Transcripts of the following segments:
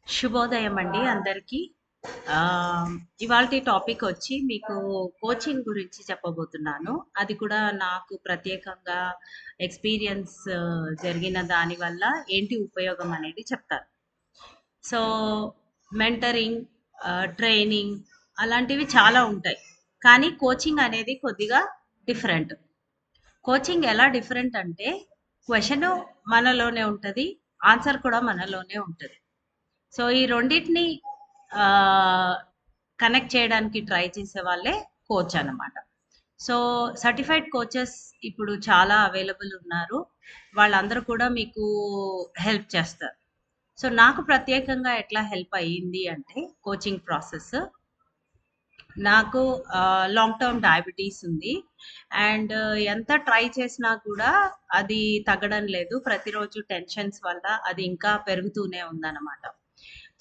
శుభోదయం అండి అందరికీ. ఇవాల్టి టాపిక్ వచ్చి మీకు కోచింగ్ గురించి చెప్పబోతున్నాను. అది కూడా నాకు ప్రత్యేకంగా ఎక్స్‌పీరియన్స్ జరిగిన దాని వల్ల ఏంటి ఉపయోగం అనేది చెప్తాను. సో, మెంటరింగ్, ట్రైనింగ్ అలాంటివి చాలా ఉంటాయి. కానీ కోచింగ్ అనేది కొద్దిగా డిఫరెంట్. కోచింగ్ ఎలా డిఫరెంట్ అంటే క్వెషను మనలోనే ఉంటది. ఆన్సర్ కూడా మనలోనే ఉంటది. సో, ఈ రెండిటిని కనెక్ట్ చేయడానికి ట్రై చేసే వాళ్ళే కోచ్ అన్నమాట. సో, సర్టిఫైడ్ కోచెస్ ఇప్పుడు చాలా అవైలబుల్ ఉన్నారు. వాళ్ళందరూ కూడా మీకు హెల్ప్ చేస్తారు. సో, నాకు ప్రత్యేకంగా ఎట్లా హెల్ప్ అయ్యింది అంటే కోచింగ్ ప్రాసెస్ నాకు లాంగ్ టర్మ్ డయాబెటీస్ ఉంది. అండ్ ఎంత ట్రై చేసినా కూడా అది తగ్గడం లేదు. ప్రతిరోజు టెన్షన్స్ వల్ల అది ఇంకా పెరుగుతూనే ఉందన్నమాట.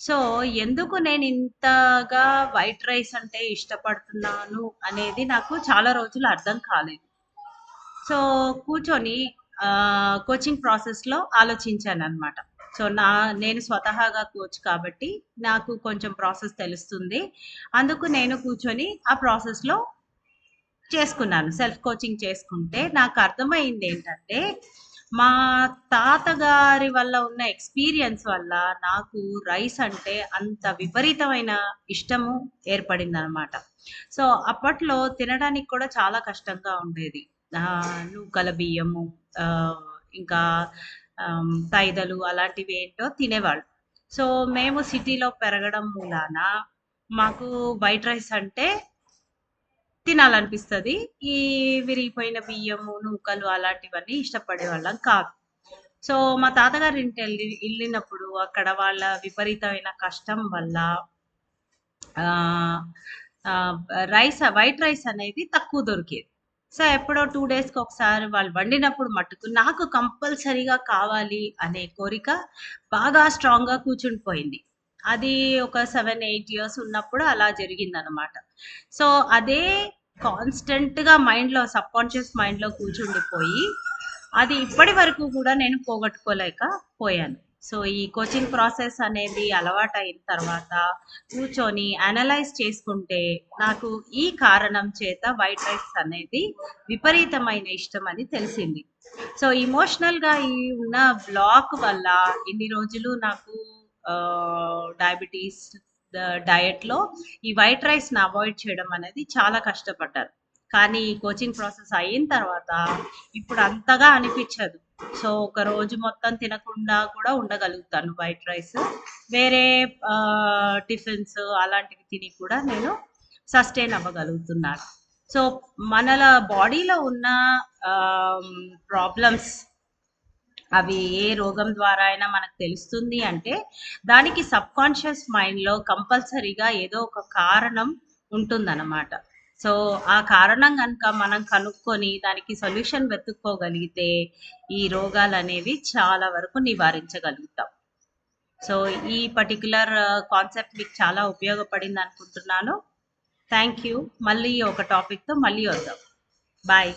సో, ఎందుకు నేను ఇంతగా వైట్ రైస్ అంటే ఇష్టపడుతున్నాను అనేది నాకు చాలా రోజులు అర్థం కాలేదు. సో, కూర్చొని కోచింగ్ ప్రాసెస్‌లో ఆలోచించాననమాట. సో, నేను స్వతహాగా కోచ్ కాబట్టి నాకు కొంచెం ప్రాసెస్ తెలుస్తుంది. అందుకు నేను కూర్చొని ఆ ప్రాసెస్‌లో చేసుకున్నాను. సెల్ఫ్ కోచింగ్ చేసుకుంటే నాకు అర్థమైందేంటంటే, మా తాతగారి వల్ల ఉన్న ఎక్స్‌పీరియన్స్ వల్ల నాకు రైస్ అంటే అంత విపరీతమైన ఇష్టము ఏర్పడిందనమాట. సో, అప్పట్లో తినడానికి కూడా చాలా కష్టంగా ఉండేది. నూకల బియ్యము, ఆహ్, ఇంకా తైదలు అలాంటివేంటో తినేవాళ్ళు. సో, మేము సిటీలో పెరగడం మూలాన మాకు వైట్ రైస్ అంటే తినాలనిపిస్తది. ఈ విరిగిపోయిన బియ్యము, నూకలు అలాంటివన్నీ ఇష్టపడేవాళ్ళం కాదు. సో, మా తాతగారింటెళ్ళినప్పుడు అక్కడ వాళ్ళ విపరీతమైన కష్టం వల్ల ఆహ్, ఆహ్, వైట్ రైస్ అనేది తక్కువ దొరికేది. సో, ఎప్పుడో 2 డేస్‌కి ఒకసారి వాళ్ళు వండినప్పుడు మట్టుకు నాకు కంపల్సరీగా కావాలి అనే కోరిక బాగా స్ట్రాంగ్‌గా కూర్చుండిపోయింది. అది ఒక 7, 8 ఇయర్స్ ఉన్నప్పుడు అలా జరిగిందనమాట. సో, అదే కాన్స్టెంట్‌గా సబ్‌కాన్షియస్ మైండ్‌లో కూర్చుండిపోయి, అది ఇప్పటి వరకు కూడా నేను పోగొట్టుకోలేకపోయాను. సో, ఈ కోచింగ్ ప్రాసెస్ అనేది అలవాటయిన తర్వాత కూర్చొని అనలైజ్ చేసుకుంటే, నాకు ఈ కారణం చేత వైట్ రైస్ అనేది విపరీతమైన ఇష్టమని తెలిసింది. సో, ఎమోషనల్‌గా ఈ ఉన్న బ్లాక్ వల్ల ఇన్ని రోజులు నాకు డయాబెటీస్ డయట్‌లో ఈ వైట్ రైస్‌ని అవాయిడ్ చేయడం అనేది చాలా కష్టపడ్డాను. కానీ కోచింగ్ ప్రాసెస్ అయిన తర్వాత ఇప్పుడు అంతగా అనిపిచ్చదు. సో, ఒక రోజు మొత్తం తినకుండా కూడా ఉండగలుగుతాను వైట్ రైస్. వేరే టిఫిన్స్ అలాంటివి తిని కూడా నేను సస్టైన్ అవ్వగలుగుతున్నాను. సో, మనల బాడీలో ఉన్న ఆహ్, ప్రాబ్లమ్స్ అవి ఏ రోగం ద్వారా అయినా మనకు తెలుస్తుంది అంటే, దానికి సబ్‌కాన్షియస్ మైండ్‌లో కంపల్సరీగా ఏదో ఒక కారణం ఉంటుందనమాట. సో, ఆ కారణం గనుక మనం కనుక్కొని దానికి సొల్యూషన్ వెతుక్కోగలిగితే, ఈ రోగాలనేవి చాలా వరకు నివారించగలుగుతాం. సో, ఈ పర్టిక్యులర్ కాన్సెప్ట్ మీకు చాలా ఉపయోగపడిందనుకుంటున్నాను. Thank you. మళ్ళీ ఒక టాపిక్‌తో మళ్ళీ వద్దాం. బాయ్.